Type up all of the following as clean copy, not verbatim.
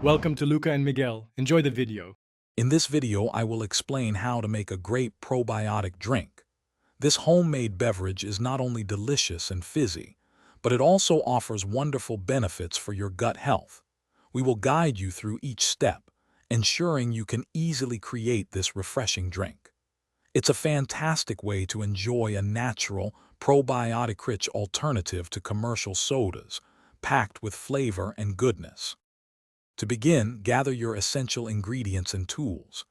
Welcome to Luca and Miguel. Enjoy the video. In this video, I will explain how to make a grape probiotic drink. This homemade beverage is not only delicious and fizzy, but it also offers wonderful benefits for your gut health. We will guide you through each step, ensuring you can easily create this refreshing drink. It's a fantastic way to enjoy a natural, probiotic-rich alternative to commercial sodas, packed with flavor and goodness. To begin, gather your essential ingredients and tools.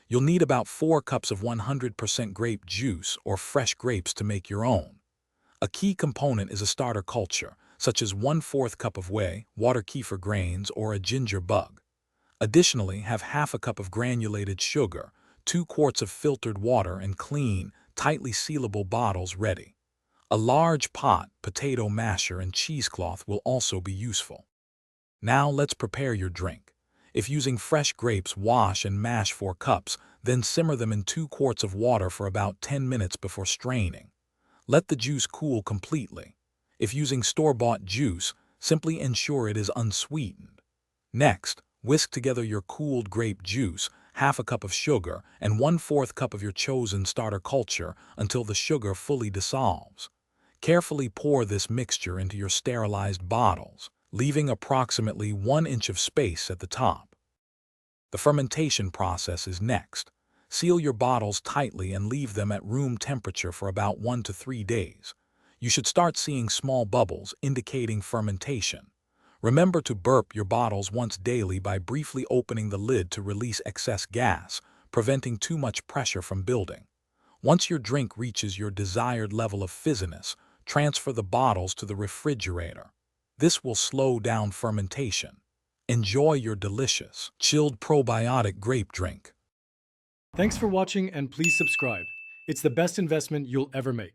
You'll need about 4 cups of 100% grape juice or fresh grapes to make your own. A key component is a starter culture, such as 1/4 cup of whey, water kefir grains, or a ginger bug. Additionally, have half a cup of granulated sugar, 2 quarts of filtered water, and clean, tightly sealable bottles ready. A large pot, potato masher, and cheesecloth will also be useful. Now let's prepare your drink. If using fresh grapes, wash and mash 4 cups, then simmer them in 2 quarts of water for about 10 minutes before straining. Let the juice cool completely. If using store-bought juice, simply ensure it is unsweetened. Next, whisk together your cooled grape juice, half a cup of sugar, and 1/4 cup of your chosen starter culture until the sugar fully dissolves. Carefully pour this mixture into your sterilized bottles, leaving approximately 1 inch of space at the top. The fermentation process is next. Seal your bottles tightly and leave them at room temperature for about 1 to 3 days. You should start seeing small bubbles indicating fermentation. Remember to burp your bottles once daily by briefly opening the lid to release excess gas, preventing too much pressure from building. Once your drink reaches your desired level of fizziness, transfer the bottles to the refrigerator. This will slow down fermentation. Enjoy your delicious, chilled probiotic grape drink. Thanks for watching and please subscribe. It's the best investment you'll ever make.